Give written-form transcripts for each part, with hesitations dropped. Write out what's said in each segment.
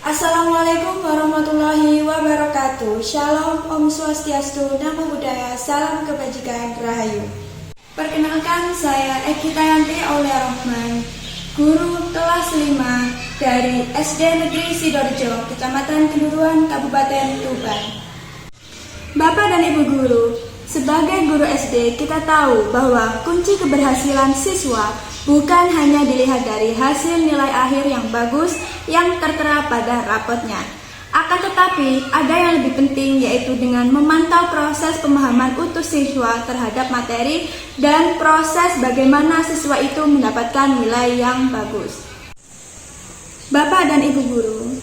Assalamualaikum warahmatullahi wabarakatuh. Shalom, Om Swastiastu, Namo Buddhaya, Salam Kebajikan, Rahayu. Perkenalkan, saya Ekitayanti Aulia Rahman, guru kelas 5 dari SD Negeri Sidoarjo, Kecamatan Kenduruan, Kabupaten Tuban. Bapak dan Ibu guru, sebagai guru SD kita tahu bahwa kunci keberhasilan siswa bukan hanya dilihat dari hasil nilai akhir yang bagus yang tertera pada rapotnya. Akan tetapi, ada yang lebih penting, yaitu dengan memantau proses pemahaman utuh siswa terhadap materi dan proses bagaimana siswa itu mendapatkan nilai yang bagus. Bapak dan Ibu guru,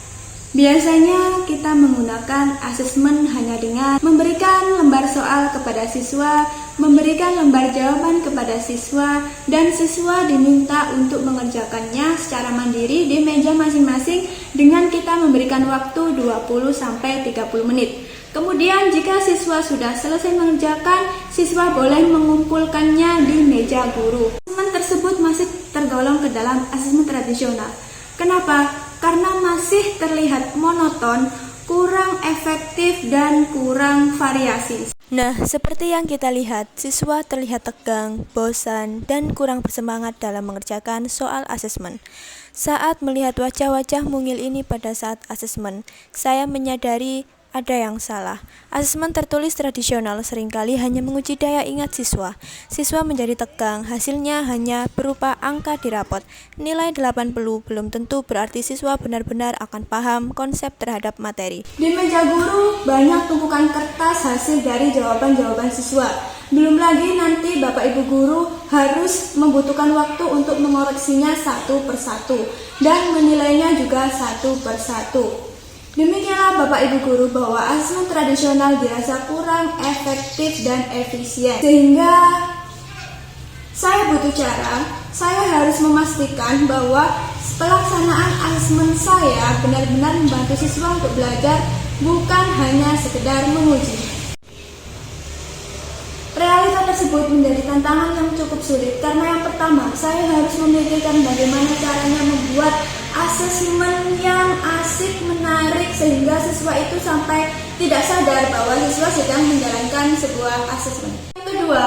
biasanya kita menggunakan asesmen hanya dengan memberikan lembar soal kepada siswa, memberikan lembar jawaban kepada siswa, dan siswa diminta untuk mengerjakannya secara mandiri di meja masing-masing dengan kita memberikan waktu 20-30 menit. Kemudian jika siswa sudah selesai mengerjakan, siswa boleh mengumpulkannya di meja guru. Asesmen tersebut masih tergolong ke dalam asesmen tradisional. Kenapa? Karena masih terlihat monoton, kurang efektif, dan kurang variasi. Nah, seperti yang kita lihat, siswa terlihat tegang, bosan, dan kurang bersemangat dalam mengerjakan soal asesmen. Saat melihat wajah-wajah mungil ini pada saat asesmen, saya menyadari ada yang salah. Asesmen tertulis tradisional seringkali hanya menguji daya ingat siswa. Siswa menjadi tegang, hasilnya hanya berupa angka di rapot. Nilai 80 belum tentu berarti siswa benar-benar akan paham konsep terhadap materi. Di meja guru banyak tumpukan kertas hasil dari jawaban-jawaban siswa. Belum lagi nanti Bapak Ibu guru harus membutuhkan waktu untuk mengoreksinya satu persatu dan menilainya juga satu persatu. Demikianlah Bapak Ibu guru bahwa asesmen tradisional dirasa kurang efektif dan efisien. Sehingga saya butuh cara, saya harus memastikan bahwa pelaksanaan asesmen saya benar-benar membantu siswa untuk belajar, bukan hanya sekedar menguji. Realita tersebut menjadi tantangan yang cukup sulit karena yang pertama, saya harus memikirkan bagaimana caranya membuat asesmen yang asik, menarik, sehingga siswa itu sampai tidak sadar bahwa siswa sedang menjalankan sebuah asesmen. Yang kedua,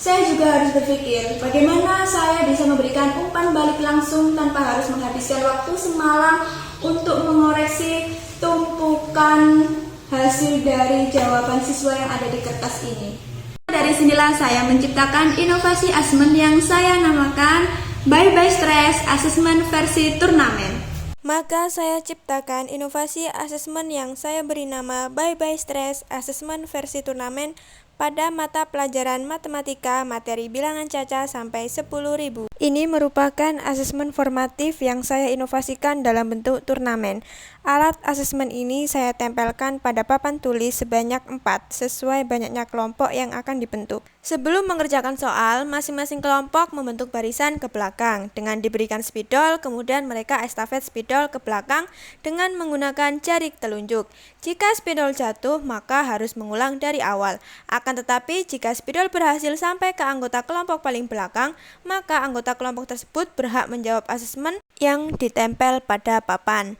saya juga harus berpikir bagaimana saya bisa memberikan umpan balik langsung tanpa harus menghabiskan waktu semalam untuk mengoreksi tumpukan hasil dari jawaban siswa yang ada di kertas ini. Dari sinilah saya menciptakan inovasi asesmen yang saya namakan Bye Bye Stress Assessment versi turnamen. Maka saya ciptakan inovasi asesmen yang saya beri nama Bye Bye Stress Assessment versi turnamen pada mata pelajaran matematika materi bilangan caca sampai 10.000. Ini merupakan asesmen formatif yang saya inovasikan dalam bentuk turnamen. Alat asesmen ini saya tempelkan pada papan tulis sebanyak 4 sesuai banyaknya kelompok yang akan dibentuk. Sebelum mengerjakan soal, masing-masing kelompok membentuk barisan ke belakang dengan diberikan spidol, kemudian mereka estafet spidol ke belakang dengan menggunakan jari telunjuk. Jika spidol jatuh, maka harus mengulang dari awal. Akan tetapi, jika spidol berhasil sampai ke anggota kelompok paling belakang, maka anggota kelompok tersebut berhak menjawab asesmen yang ditempel pada papan.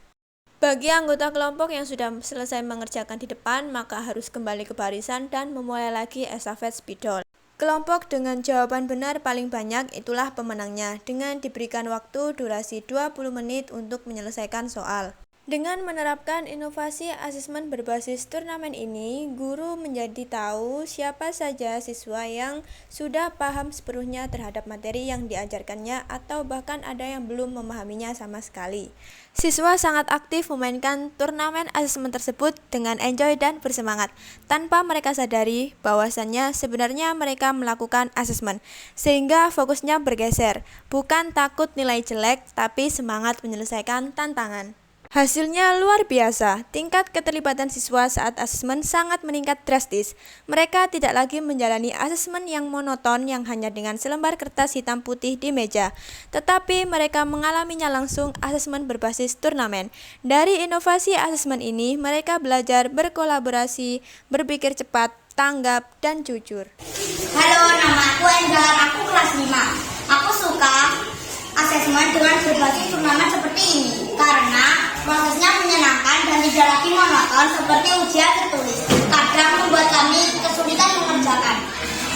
Bagi anggota kelompok yang sudah selesai mengerjakan di depan, maka harus kembali ke barisan dan memulai lagi estafet spidol. Kelompok dengan jawaban benar paling banyak itulah pemenangnya, dengan diberikan waktu durasi 20 menit untuk menyelesaikan soal. Dengan menerapkan inovasi asesmen berbasis turnamen ini, guru menjadi tahu siapa saja siswa yang sudah paham sepenuhnya terhadap materi yang diajarkannya atau bahkan ada yang belum memahaminya sama sekali. Siswa sangat aktif memainkan turnamen asesmen tersebut dengan enjoy dan bersemangat, tanpa mereka sadari bahwasannya sebenarnya mereka melakukan asesmen, sehingga fokusnya bergeser, bukan takut nilai jelek, tapi semangat menyelesaikan tantangan. Hasilnya luar biasa, tingkat keterlibatan siswa saat asesmen sangat meningkat drastis. Mereka tidak lagi menjalani asesmen yang monoton yang hanya dengan selembar kertas hitam putih di meja, tetapi mereka mengalaminya langsung asesmen berbasis turnamen. Dari inovasi asesmen ini, mereka belajar berkolaborasi, berpikir cepat, tanggap, dan jujur. Halo, nama aku Enjar, aku kelas 5. Aku suka asesmen dengan berbasis turnamen seperti ini karena Prosesnya menyenangkan dan tidak lagi monoton seperti ujian tertulis. Kadang membuat kami kesulitan mengerjakan.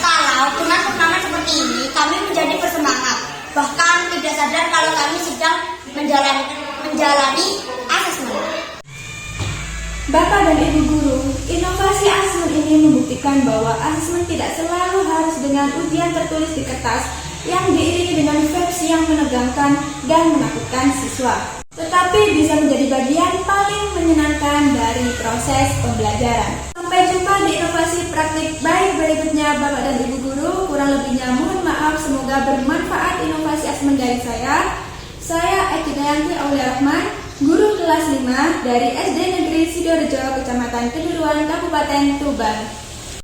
Kalau dengan turnamen seperti ini, kami menjadi bersemangat. Bahkan tidak sadar kalau kami sedang menjalani asesmen. Bapak dan Ibu Guru, inovasi asesmen ini membuktikan bahwa asesmen tidak selalu harus dengan ujian tertulis di kertas yang diiringi dengan versi yang menegangkan dan menakutkan siswa, tetapi bisa menjadi bagian paling menyenangkan dari proses pembelajaran. Sampai jumpa di inovasi praktik baik berikutnya Bapak dan Ibu Guru. Kurang lebihnya mohon maaf, semoga bermanfaat inovasi asesmen dari saya. Saya Eki Dayanti Aulia Rahman, guru kelas 5 dari SD Negeri Sidorejo, Kecamatan Keduruan, Kabupaten Tuban.